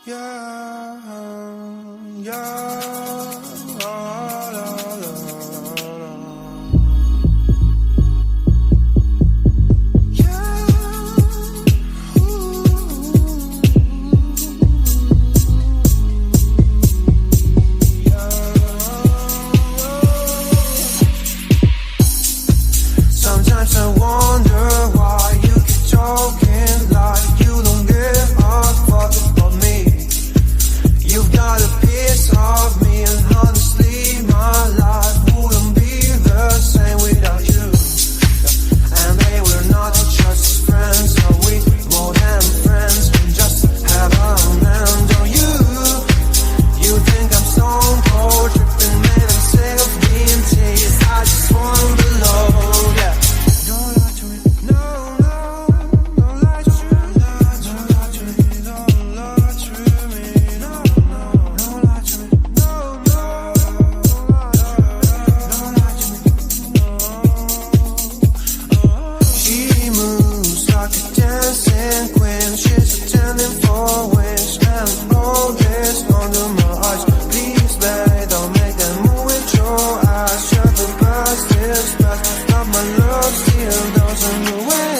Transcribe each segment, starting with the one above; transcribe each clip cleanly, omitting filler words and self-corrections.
Yeah, yeah, la, la, la, la. Yeah, sometimes I wonder why you keep talking like you don't give a fuck about me. You've got a piece of me, and honestly my life wouldn't be the same without you. And they were not just friends, are we more than friends? We just have a man, don't you? You think I'm stone cold, tripping, man, I'm sick of being teased. I just wanna belong, yeah. Don't lie to me, no, no, don't lie to me, don't lie to me, don't lie to me, no, no, don't lie to me, no, no, don't lie to me, no. She moves like a dancing queen, she's attending for wings, and all this under my eyes. Please, babe, don't make that move with your eyes. Shut the past is past, but my love still doesn't away.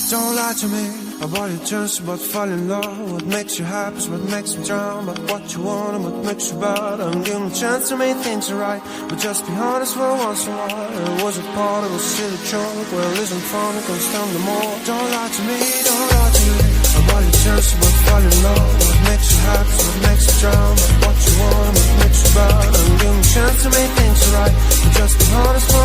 Don't lie to me about your chance, about falling in love. What makes you happy is what makes me drown. But what you want and what makes you bad. I'm giving a chance to make things right, but just be honest for once in a while. It was a part of a silly joke. Well, isn't fun, it can stand no more. Don't lie to me, don't lie to me about your chance, about falling in love. What makes you happy is what makes you drown. But what you want and what makes you bad. I'm giving a chance to make things right, but just be honest for